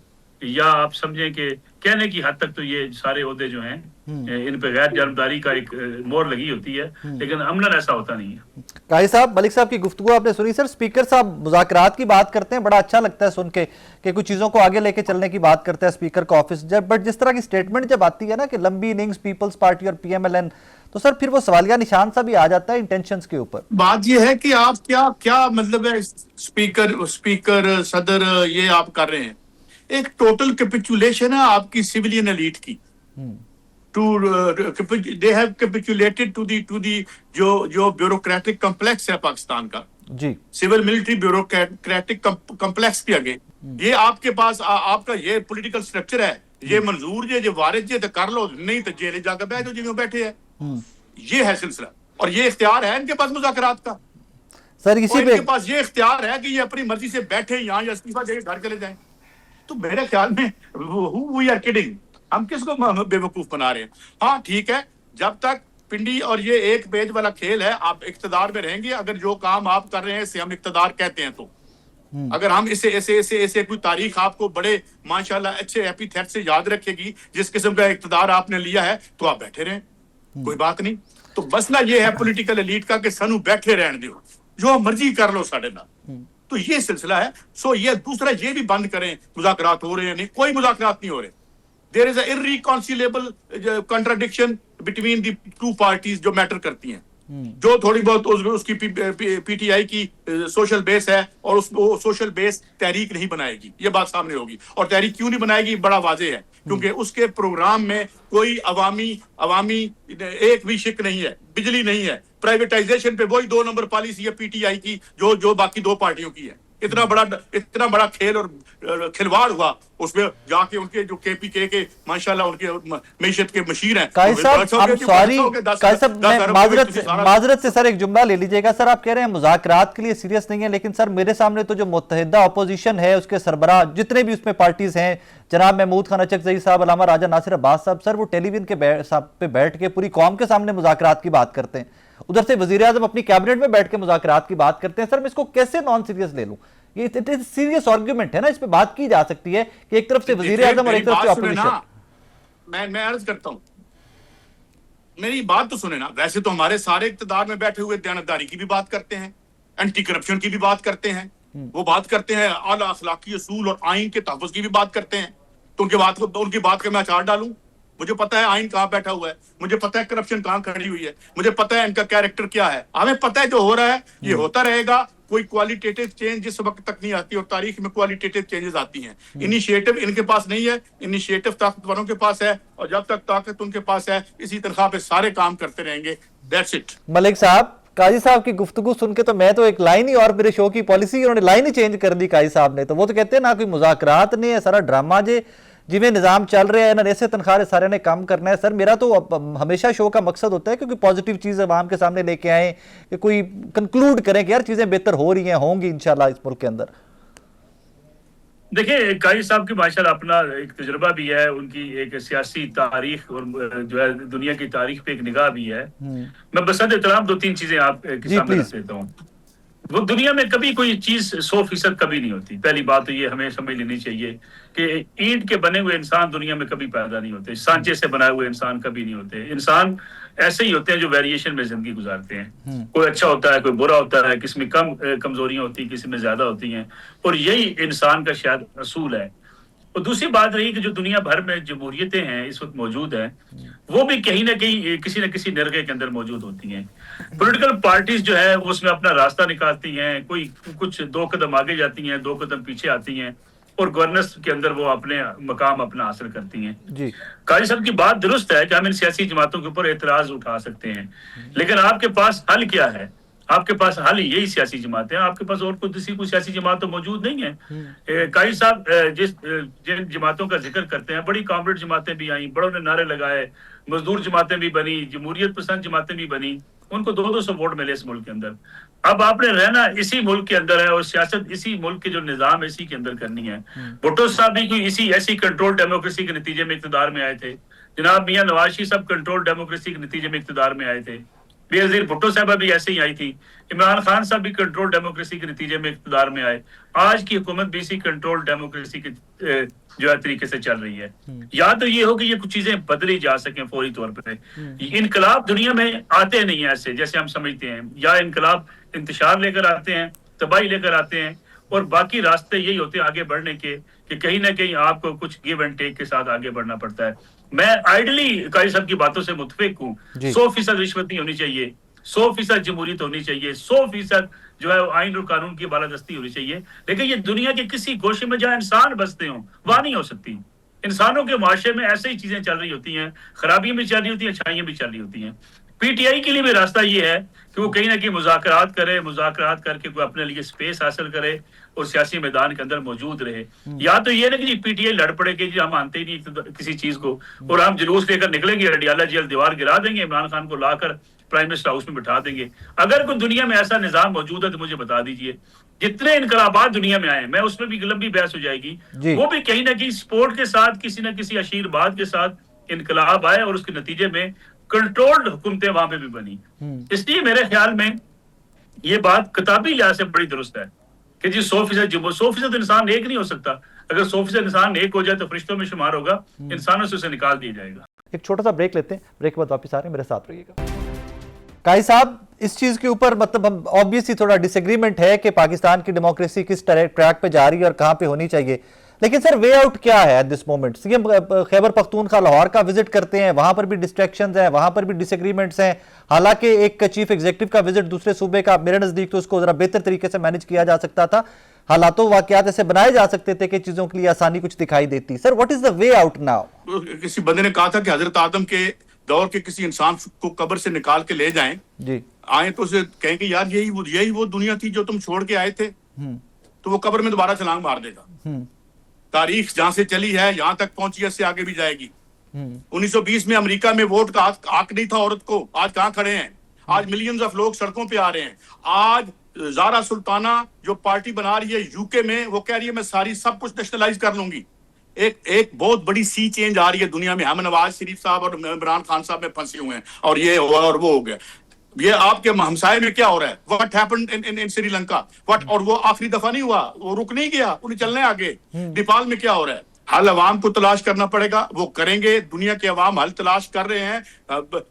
یا آپ سمجھیں کہ کہنے کی حد تک تو یہ سارے عہدے جو ہیں ان پہ غیر جانبداری کا ایک مور لگی ہوتی ہے، لیکن عملاً ایسا ہوتا نہیں ہے. قاضی صاحب، ملک صاحب کی گفتگو آپ نے سنی. سر اسپیکر صاحب مذاکرات کی بات کرتے ہیں، بڑا اچھا لگتا ہے سن کے کہ کچھ چیزوں کو آگے لے کے چلنے کی بات کرتا ہے اسپیکر کا آفس جب، بٹ جس طرح کی سٹیٹمنٹ جب آتی ہے نا کہ لمبی اننگز پیپلز پارٹی اور پی ایم ایل این، تو سر پھر وہ سوالیہ نشان سا بھی آ جاتا ہے انٹینشنز کے اوپر. بات یہ ہے کہ آپ کیا مطلب ہے اسپیکر صدر یہ آپ کر رہے ہیں. ایک ٹوٹل کیپیچولیشن ہے آپ کی سیولین ایلیٹ کی. they have capitulated to the جو بیوروکریٹک کمپلیکس ہے پاکستان کا، جی سول ملٹری بیوروکریٹک کمپلیکس کے آگے یہ آپ کے پاس آپ کا یہ پولیٹیکل سٹرکچر ہے، یہ منظور جو وارث جے تو کر لو، نہیں تو جیل جا کے بیٹھ جاؤ جی بیٹھے ہیں. یہ ہے سلسلہ، اور یہ اختیار ہے ان کے پاس مذاکرات کا. سر اسی ان پہ کے پاس یہ اختیار ہے کہ یہ اپنی مرضی سے بیٹھے یہاں یا استعفیٰ دے کے گھر چلے جائیں. تو میرے خیال میں we are kidding. ہم کس کو بے وقوف بنا رہے ہیں؟ ہاں ٹھیک ہے، جب تک پنڈی اور یہ ایک پیج والا کھیل ہے، آپ اقتدار میں رہیں گے. اگر جو کام آپ کر رہے ہیں اسے ہم اقتدار کہتے ہیں، تو اگر ہم اسے کوئی تاریخ آپ کو بڑے ماشاءاللہ اچھے ایپی تھیٹ سے یاد رکھے گی، جس قسم کا اقتدار آپ نے لیا ہے، تو آپ بیٹھے رہیں، کوئی بات نہیں. تو مسئلہ یہ ہے پولیٹیکل ایلیٹ کا کہ سنو بیٹھے رہن دیو، جو مرضی کر لو ساڑھے نہ. تو یہ سلسلہ ہے. سو یہ دوسرا یہ بھی بند کریں مذاکرات ہو رہے ہیں، نہیں کوئی مذاکرات نہیں ہو رہے. There is a irreconcilable contradiction between the two parties جو میٹر کرتی ہیں. جو تھوڑی بہت اس کی پی ٹی آئی کی سوشل بیس ہے، اور اس سوشل بیس تحریک نہیں بنائے گی، یہ بات سامنے ہوگی. اور تحریک کیوں نہیں بنائے گی بڑا واضح ہے، کیونکہ اس کے پروگرام میں کوئی عوامی ایک بھی شک نہیں ہے، بجلی نہیں ہے، پرائیویٹائزیشن پہ وہی 2 نمبر پالیسی ہے پی ٹی آئی کی جو باقی 2 پارٹیوں کی ہے. اتنا بڑا کھیل اور کھلواڑ ہوا اس میں جا کے ان کے جو کے پی کے ماشاءاللہ ان کے معیشت کے مشیر ہیں. قائد صاحب سوری، قائد صاحب معذرت سے سر ایک جملہ لے لیجئے گا. سر آپ کہہ رہے ہیں مذاکرات کے لیے سیریس نہیں ہے، لیکن سر میرے سامنے تو جو متحدہ اپوزیشن ہے اس کے سربراہ جتنے بھی اس میں پارٹیز ہیں، جناب محمود خان اچکزئی صاحب، علامہ راجہ ناصر عباس صاحب، سر وہ ٹیلی ویژن کے پہ بیٹھ کے پوری قوم کے سامنے مذاکرات کی بات کرتے ہیں. ادھر سے وزیر اعظم اپنی کیبنٹ میں بیٹھ کے مذاکرات کی بات کرتے ہیں. سر میں اس کو کیسے نان سیریس لے لوں؟ یہ سیریس آرگیومنٹ ہے نا، اس پہ بات کی جا سکتی ہے کہ ایک طرف سے وزیر اعظم اور ایک طرف سے اپوزیشن. میں عرض کرتا ہوں، میری بات تو سنیں نا. ویسے تو ہمارے سارے اقتدار میں بیٹھے ہوئے دیانتداری کی بھی بات کرتے ہیں، اینٹی کرپشن کی بھی بات کرتے ہیں، وہ بات کرتے ہیں اعلیٰ اخلاقی اصول اور آئین کے تحفظ کی بھی بات کرتے ہیں. تو ان کی بات کا میں اچار ڈالوں؟ مجھے پتا ہے آئین کہاں بیٹھا ہوا ہے، مجھے پتا ہے کرپشن کہاں کھڑی ہوئی ہے، مجھے پتا ہے ان کا کیریکٹر کیا ہے. ہمیں پتا ہے جو ہو رہا ہے یہ ہوتا رہے گا. کوئی کوالٹیٹیو چینج جس وقت تک نہیں آتی اور تاریخ میں کوالٹیٹیو چینجز آتی ہیں. انیشیٹو ان کے پاس نہیں ہے, انیشیٹو طاقتوروں کے پاس ہے, اور جب تک طاقت ان کے پاس ہے اسی تنخواہ پہ سارے کام کرتے رہیں گے. That's it. ملک صاحب, قاضی صاحب کی گفتگو سن کے تو میں تو ایک لائن ہی, اور میرے شو کی پالیسی انہوں نے لائن ہی چینج کر دی قاضی صاحب نے. تو وہ تو کہتے ہیں نا کوئی مذاکرات نہیں ہے, سارا ڈرامہ جی میں نظام چل رہا ہے, انہوں نے ایسے تنخواہ سارے نے کام کرنا ہے. سر میرا تو ہمیشہ شو کا مقصد ہوتا ہے کہ کوئی پازیٹیو چیز عوام کے سامنے لے کے آئیں, کہ کوئی کنکلوڈ کریں کہ یار چیزیں بہتر ہو رہی ہیں, ہوں گی انشاءاللہ اس ملک کے اندر. دیکھیں قاضی صاحب کی ماشاءاللہ اپنا ایک تجربہ بھی ہے, ان کی ایک سیاسی تاریخ اور جو ہے دنیا کی تاریخ پہ ایک نگاہ بھی ہے. میں بسد احترام 2-3 چیزیں آپ کے سامنے رکھ دیتا ہوں. وہ دنیا میں کبھی کوئی چیز 100% کبھی نہیں ہوتی. پہلی بات تو یہ ہمیں سمجھ لینی چاہیے کہ اینٹ کے بنے ہوئے انسان دنیا میں کبھی پیدا نہیں ہوتے, سانچے سے بنائے ہوئے انسان کبھی نہیں ہوتے. انسان ایسے ہی ہوتے ہیں جو ویریشن میں زندگی گزارتے ہیں. کوئی اچھا ہوتا ہے, کوئی برا ہوتا ہے, کسی میں کم کمزوریاں ہوتی ہیں, کسی میں زیادہ ہوتی ہیں, اور یہی انسان کا شاید اصول ہے. اور دوسری بات رہی کہ جو دنیا بھر میں جمہوریتیں ہیں اس وقت موجود ہیں, وہ بھی کہیں نہ کہیں کسی نہ کسی نرغے کے اندر موجود ہوتی ہیں. پولیٹیکل پارٹیز جو ہے اس میں اپنا راستہ نکالتی ہیں, کوئی کچھ 2 قدم آگے جاتی ہیں, 2 قدم پیچھے آتی ہیں, اور گورننس کے اندر وہ اپنے مقام اپنا حاصل کرتی ہیں. قاضی صاحب کی بات درست ہے کہ ہم ان سیاسی جماعتوں کے اوپر اعتراض اٹھا سکتے ہیں, لیکن آپ کے پاس حل کیا ہے؟ آپ کے پاس حل یہی سیاسی جماعتیں ہیں. آپ کے پاس اور کوئی سیاسی جماعت تو موجود نہیں ہے. قاضی صاحب جن جماعتوں کا ذکر کرتے ہیں, بڑی کامریڈ جماعتیں بھی آئیں, بڑوں نے نعرے لگائے, مزدور جماعتیں بھی بنی, جمہوریت پسند جماعتیں بھی بنی, ان کو 200 ووٹ ملے اس ملک کے اندر. اب آپ نے رہنا اسی ملک کے اندر ہے, اور سیاست اسی ملک کے جو نظام ہے اسی کے اندر کرنی ہے. بھٹو صاحب بھی کوئی ایسی کنٹرول ڈیموکریسی کے نتیجے میں اقتدار میں آئے تھے. جناب میاں نواز شریف صاحب کنٹرول ڈیموکریسی کے نتیجے میں اقتدار میں آئے تھے. بے نظیر بھٹو صاحبہ بھی ایسے ہی آئی تھی. عمران خان صاحب بھی کنٹرول ڈیموکریسی کے نتیجے میں اقتدار میں آئے. آج کی حکومت بھی اسی کنٹرول ڈیموکریسی کے جو ہے طریقے سے چل رہی ہے. یا تو یہ ہو کہ یہ کچھ چیزیں بدلی جا سکیں فوری طور پہ. انقلاب دنیا میں آتے نہیں ایسے جیسے ہم سمجھتے ہیں, یا انقلاب انتشار لے کر آتے ہیں, تباہی لے کر آتے ہیں, اور باقی راستے یہی ہوتے ہیں آگے بڑھنے کے کہ کہیں نہ کہیں آپ کو کچھ گیو اینڈ ٹیک کے ساتھ آگے بڑھنا پڑتا ہے. میں آئیڈلی قاضی صاحب کی باتوں سے متفق ہوں. 100% رشوت نہیں ہونی چاہیے, 100% جمہوریت ہونی چاہیے, 100% جو ہے آئین اور قانون کی بالادستی ہونی چاہیے. لیکن یہ دنیا کے کسی گوشے میں جہاں انسان بستے ہوں وہاں نہیں ہو سکتی. انسانوں کے معاشرے میں ایسے ہی چیزیں چل رہی ہوتی ہیں, خرابیاں بھی چل رہی ہوتی ہیں, اچھائیاں بھی چل رہی ہوتی ہیں. پی ٹی آئی کے لیے بھی راستہ یہ ہے کہ وہ کہیں نہ کہیں مذاکرات کرے, مذاکرات کر کے کوئی اپنے لیے سپیس حاصل کرے اور سیاسی میدان کے اندر موجود رہے. یا تو یہ نا کہ جی پی ٹی آئی لڑ پڑے کہ جی ہم مانتے ہی نہیں کسی چیز کو, اور ہم جلوس لے کر نکلیں گے, اڈیالہ جیل دیوار گرا دیں گے, عمران خان کو لا کر پرائم منسٹر ہاؤس میں بٹھا دیں گے. اگر کوئی دنیا میں ایسا نظام موجود ہے تو مجھے بتا دیجئے. جتنے انقلابات دنیا میں آئے, میں اس میں بھی لمبی بحث ہو جائے گی, وہ بھی کہیں نہ کہیں سپورٹ کے ساتھ, کسی نہ کسی آشیرواد کے ساتھ انقلاب آئے, اور اس کے نتیجے میں کنٹرولڈ حکومتیں وہاں پہ بھی بنی. اس لیے میرے خیال میں یہ بات کتابی لحاظ سے بڑی درست ہے کہ جی 100% انسان ایک نہیں ہو سکتا. اگر 100% انسان ایک ہو جائے تو فرشتوں میں شمار ہوگا, انسانوں سے اسے نکال دیا جائے گا. ایک چھوٹا سا بریک لیتے ہیں, بریک کے بعد واپس آ رہے ہیں, میرے ساتھ رہیے گا. قاضی صاحب اس چیز کے اوپر مطلب ہم آبویسلی تھوڑا ڈس ایگریمنٹ ہے کہ پاکستان کی ڈیموکریسی کس ٹریک پہ جا رہی ہے اور کہاں پہ ہونی چاہیے, لیکن سر وے آؤٹ کیا ہے at this moment? C M Khyber Pakhtunkhwa Lahore کا وزٹ کرتے ہیں, وہاں پر بھی ڈسٹریکشنز ہیں, وہاں پر بھی ڈس ایگریمنٹس ہیں. حالانکہ ایک چیف ایگزیکٹو کا وزٹ دوسرے صوبے کا میرے نزدیک تو اس کو ذرا بہتر طریقے سے مینج کیا جا سکتا تھا, حالاتوں واقعات ایسے بنائے جا سکتے تھے کہ چیزوں کے لیے آسانی کچھ دکھائی دیتی. Sir what is the way out now? کسی بندے نے کہا تھا کہ حضرت آدم کے دور کے کسی انسان کو قبر سے نکال کے لے جائیں, آئیں تو اسے کہیں کہ یار یہی وہ دنیا تھی جو تم چھوڑ کے آئے تھے, تو وہ قبر میں دوبارہ چھلانگ مار دے گا. تاریخ جہاں سے چلی ہے یہاں تک پہنچی ہے, اس سے آگے بھی جائے گی. 1920 میں امریکہ میں ووٹ کا حق نہیں تھا عورت کو, آج کہاں کھڑے ہیں؟ آج ملینز آف لوگ سڑکوں پہ آ رہے ہیں. آج زارا سلطانہ جو پارٹی بنا رہی ہے یو کے میں, وہ کہہ رہی ہے میں سب کچھ نیشنلائز کر لوں گی. ایک بہت بڑی سی چینج آ رہی ہے دنیا میں. ہم نواز شریف صاحب اور عمران خان صاحب میں پھنسے ہوئے ہیں, اور یہ اور وہ ہو گیا. یہ آپ کے ہمسائے میں کیا ہو رہا ہے؟ What happened in Sri Lanka, اور وہ آخری دفعہ نہیں ہوا, وہ رک نہیں گیا, انہیں چلنا ہے آگے. نیپال میں کیا ہو رہا ہے؟ حل عوام کو تلاش کرنا پڑے گا, وہ کریں گے. دنیا کے عوام حل تلاش کر رہے ہیں.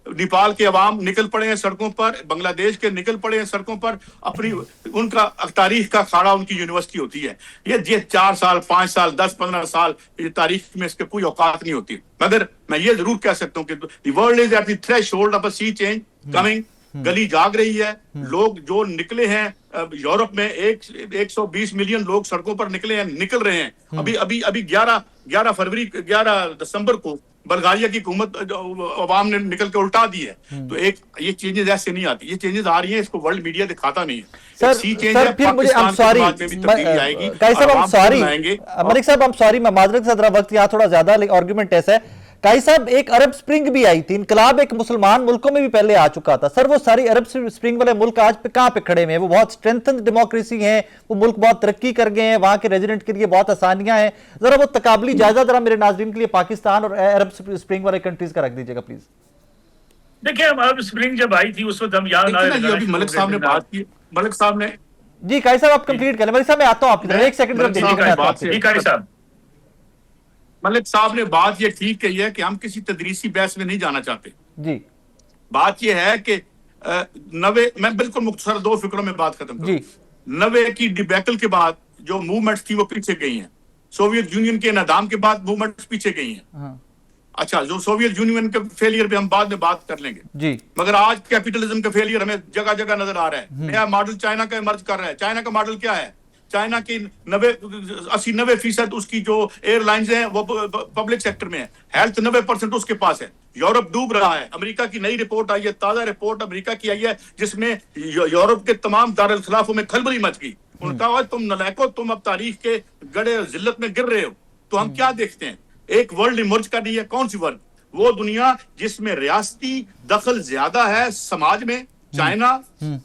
نیپال کے عوام نکل پڑے ہیں سڑکوں پر, بنگلہ دیش کے نکل پڑے ہیں سڑکوں پر. اپنی ان کا تاریخ کا کھاڑا ان کی یونیورسٹی ہوتی ہے. یہ 4 سال 5 سال 10-15 سال یہ تاریخ میں اس کے کوئی اوقات نہیں ہوتی. مگر میں یہ ضرور کہہ سکتا ہوں کہ the world is at the threshold of a sea change coming. گلی جاگ رہی ہے. لوگ جو نکلے ہیں یورپ میں 120 ملین لوگ سڑکوں پر نکلے ہیں, نکل رہے ہیں. ابھی 11 دسمبر کو بلغاریہ کی حکومت عوام نے نکل کے الٹا دی ہے. تو یہ چینجز ایسے نہیں آتی, یہ چینجز آ رہی ہیں, اس کو ورلڈ میڈیا دکھاتا نہیں ہے. ملک صاحب I'm sorry, میں معذرت سے ذرا وقت یہاں تھوڑا زیادہ آرگومنٹ ایسا ہے. قائی صاحب ایک عرب سپرنگ بھی آئی تھی, انقلاب ایک مسلمان ملکوں میں بھی پہلے آ چکا تھا. سر وہ ساری عرب سپرنگ والے ملک آج پہ کہاں پہ کھڑے ہوئے ہیں؟ وہ بہت سٹرینتھن ڈیموکریسی ہیں, وہ ملک بہت ترقی کر گئے ہیں, وہاں کے ریزیڈنٹ کے لیے بہت آسانیاں ہیں. ذرا وہ تقابلی جائزہ ذرا میرے ناظرین کے لیے پاکستان اور عرب سپرنگ والے کنٹریز کا رکھ دیجیے گا پلیز. دیکھیں عرب سپرنگ جب آئی تھی اس وقت ہم یہاں ملک صاحب نے بات کی, ملک صاحب نے جی قائی صاحب آپ کمپلیٹ کریں. ملک صاحب میں آتا ہوں آپ کی طرف, ایک سیکنڈ. ملک صاحب نے بات یہ ٹھیک کہی ہے کہ ہم کسی تدریسی بحث میں نہیں جانا چاہتے. جی بات یہ ہے کہ 90 میں بالکل مختصر 2 فکروں میں بات ختم کروں. 90 کی ڈیبیکل کے بعد جو موومنٹس تھی وہ پیچھے گئی ہیں. سوویت یونین کے انہدام کے بعد موومنٹس پیچھے گئی ہیں. اچھا, جو سوویت یونین کے فیلئر پہ ہم بعد میں بات کر لیں گے. جی مگر آج کیپیٹلزم کا فیلئر ہمیں جگہ جگہ نظر آ رہا ہے. نیا ماڈل چائنا کا ایمرج کر رہا ہے. چائنا کا ماڈل کیا ہے؟ چائنا کی 80-90% اس کی جو ایئر لائنز ہیں وہ پبلک سیکٹر میں ہے. ہیلتھ 90% اس کے پاس ہے. یورپ ڈوب رہا ہے. امریکہ کی نئی رپورٹ آئی ہے, تازہ رپورٹ امریکہ کی آئی ہے, جس میں یورپ کے تمام دارالخلافوں میں کھلبلی مچ گئی. ان کا تم نلائکو, تم اب تاریخ کے گڑھے ذلت میں گر رہے ہو. تو ہم کیا دیکھتے ہیں؟ ایک ورلڈ ایمرج کر رہی ہے. کون سی ورلڈ؟ وہ دنیا جس میں ریاستی دخل زیادہ ہے سماج میں. چائنا,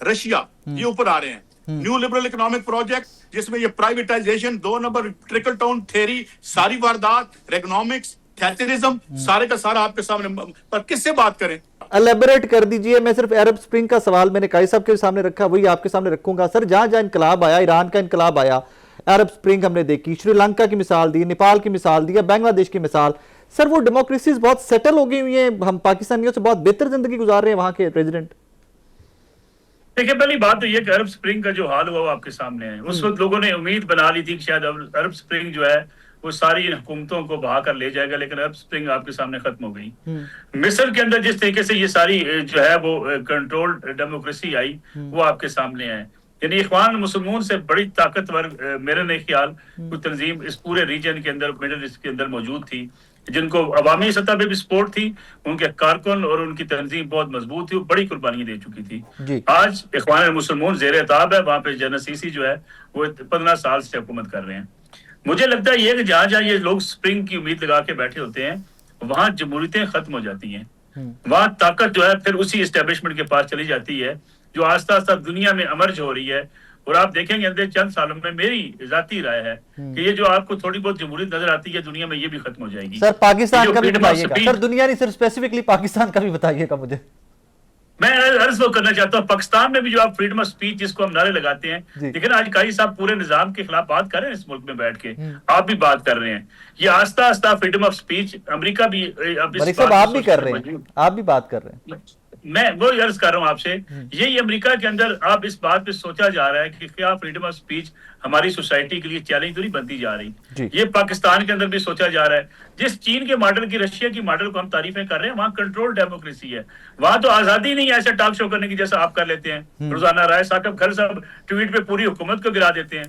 رشیا, یہ اوپر آ رہے ہیں. نیو لبرل اکنامک پروجیکٹ جس میں یہ privatization, 2 number trickle down theory, ساری واردات, ریگنومکس, تھیچرزم, سارے کا سارا آپ کے سامنے. پر کس سے بات کریں؟ الیبریٹ کر دیجئے. میں صرف عرب سپرنگ کا سوال میں نے قائی صاحب کے سامنے رکھا, وہی آپ کے سامنے رکھوں گا. سر جہاں جہاں انقلاب آیا, ایران کا انقلاب آیا, عرب سپرنگ ہم نے دیکھی, شری لنکا کی مثال دی, نیپال کی مثال دی, یا بنگلہ دیش کی مثال. سر وہ ڈیموکریسیز بہت سیٹل ہو گئی ہوئی ہیں, ہم پاکستانیوں سے بہت بہتر زندگی گزار رہے ہیں وہاں کے ریزیڈنٹ. دیکھیں پہلی بات تو یہ کہ عرب سپرنگ کا جو حال ہوا وہ آپ کے سامنے ہے. اس وقت لوگوں نے امید بنا لی تھی کہ شاید عرب سپرنگ جو ہے وہ ساری حکومتوں کو بہا کر لے جائے گا, لیکن عرب سپرنگ آپ کے سامنے ختم ہو گئی. مصر کے اندر جس طریقے سے یہ ساری جو ہے وہ کنٹرول ڈیموکریسی آئی وہ آپ کے سامنے ہے. یعنی اخوان مسلمون سے بڑی طاقتور میرے نہیں خیال کوئی تنظیم اس پورے ریجن کے اندر, مڈل ایسٹ کے اندر موجود تھی, جن کو عوامی سطح پہ بھی سپورٹ تھی. ان کے کارکن اور ان کی تنظیم بہت مضبوط تھی, وہ بڑی قربانیاں دے چکی تھی. آج اخوان مسلمون زیر عتاب ہے. وہاں پہ جنرل سیسی جو ہے وہ 15 سال سے حکومت کر رہے ہیں. مجھے لگتا ہے یہ کہ جہاں جہاں یہ لوگ سپرنگ کی امید لگا کے بیٹھے ہوتے ہیں وہاں جمہوریتیں ختم ہو جاتی ہیں. وہاں طاقت جو ہے پھر اسی اسٹیبلشمنٹ کے پاس چلی جاتی ہے جو آہستہ آہستہ دنیا میں امرج ہو رہی ہے. اور آپ دیکھیں گے اندر چند سالوں میں, میری ذاتی رائے ہے کہ یہ جو آپ کو تھوڑی بہت جمہوریت نظر آتی ہے دنیا میں, یہ بھی ختم ہو جائے گی. سر پاکستان کا بھی بتائیے گا. سر دنیا نہیں, صرف اسپیسیفکلی پاکستان کا بھی بتائیے گا مجھے. میں عرض وہ کرنا چاہتا ہوں پاکستان میں بھی جو آپ فریڈم آف سپیچ جس کو ہم نعرے لگاتے ہیں, لیکن آج قائی صاحب پورے نظام کے خلاف بات کر رہے ہیں اس ملک میں بیٹھ کے, آپ بھی بات کر رہے ہیں. یہ آہستہ آہستہ فریڈم آف سپیچ امریکہ بھی آپ بھی کر رہے ہیں, آپ بھی بات کر رہے ہیں. میں وہ عرض کر رہا ہوں آپ سے, یہی امریکہ کے اندر اب اس بات پہ سوچا جا رہا ہے کہ کیا فریڈم آف سپیچ ہماری سوسائٹی کے لیے چیلنج تو نہیں بنتی جا رہی. یہ پاکستان کے اندر بھی سوچا جا رہا ہے. جس چین کے ماڈل کی, رشیا کی ماڈل کو ہم تعریفیں کر رہے ہیں, وہاں کنٹرول ڈیموکریسی ہے. وہاں تو آزادی نہیں ہے ایسے ٹاک شو کرنے کی جیسا آپ کر لیتے ہیں روزانہ. رائے ثاقب گھر صاحب ٹویٹ پہ پوری حکومت کو گرا دیتے ہیں,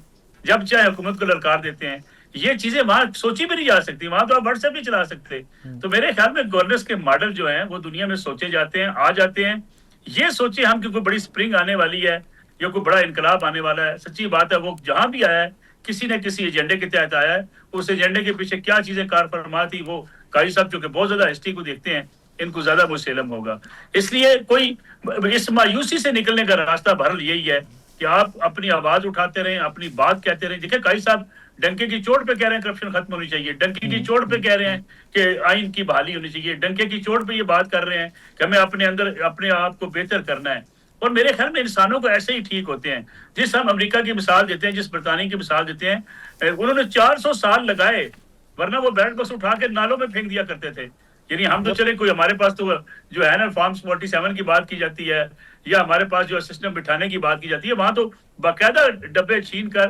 جب چاہے حکومت کو للکار دیتے ہیں. یہ چیزیں وہاں سوچی بھی نہیں جا سکتی. وہاں تو آپ واٹس ایپ نہیں چلا سکتے. تو میرے خیال میں گورننس کے ماڈل جو ہیں وہ دنیا میں سوچے جاتے ہیں, آ جاتے ہیں. یہ سوچے ہم کہ کوئی بڑی سپرنگ آنے والی ہے یا کوئی بڑا انقلاب آنے والا ہے. سچی بات ہے وہ جہاں بھی آیا ہے کسی نہ کسی ایجنڈے کے تحت آیا ہے. اس ایجنڈے کے پیچھے کیا چیزیں کار فرما تھی وہ قائی صاحب چونکہ بہت زیادہ ہسٹری کو دیکھتے ہیں, ان کو زیادہ مسلم ہوگا. اس لیے کوئی اس مایوسی سے نکلنے کا راستہ بہرحال یہی ہے کہ آپ اپنی آواز اٹھاتے رہیں, اپنی بات کہتے رہیں. دیکھیں قائی صاحب ڈنکے کی چوٹ پہ کہہ رہے ہیں کرپشن ختم ہونی چاہیے, ڈنکے کی چوٹ پہ کہہ رہے ہیں کہ آئین کی بحالی ہونی چاہیے, ڈنکے کی چوٹ پہ یہ بات کر رہے ہیں کہ ہمیں اپنے اندر اپنے آپ کو بہتر کرنا ہے. اور میرے خیال میں انسانوں کو ایسے ہی ٹھیک ہوتے ہیں. جس ہم امریکہ کی مثال دیتے ہیں, جس برطانیہ کی مثال دیتے ہیں, انہوں نے 400 سال لگائے, ورنہ وہ بیٹ بس اٹھا کے نالوں میں پھینک دیا کرتے تھے. یعنی ہم تو چلے کوئی ہمارے پاس تو جو ہے نا فارمز 47 کی بات کی جاتی ہے, یا ہمارے پاس جو سسٹم بٹھانے کی بات کی جاتی ہے, وہاں تو باقاعدہ ڈبے چھین کر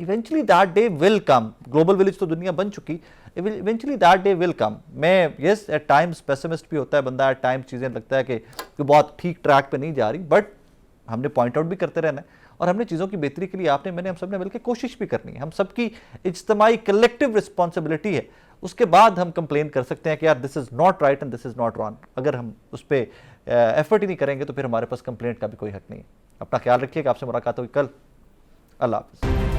eventually that day will come. Global village تو دنیا بن چکی, ایونچولی دیٹ ڈے ول کم. میں یس ایٹ ٹائمز پیسمسٹ بھی ہوتا ہے بندہ, ایٹ ٹائم چیزیں لگتا ہے کہ بہت ٹھیک ٹریک پہ نہیں جا رہی, بٹ ہم نے پوائنٹ آؤٹ بھی کرتے رہنا ہے, اور ہم نے چیزوں کی بہتری کے لیے آپ نے, میں نے, ہم سب نے مل کے کوشش بھی کرنی ہے. ہم سب کی اجتماعی کلیکٹیو رسپانسبلٹی ہے. اس کے بعد ہم کمپلین کر سکتے ہیں کہ یار this is not right and this is not wrong. اگر ہم اس پہ ایفرٹ ہی نہیں کریں گے تو پھر ہمارے پاس کمپلینٹ کا بھی کوئی حق نہیں ہے. اپنا خیال رکھیے گا. آپ سے ملاقات ہوگی کل. اللہ حافظ.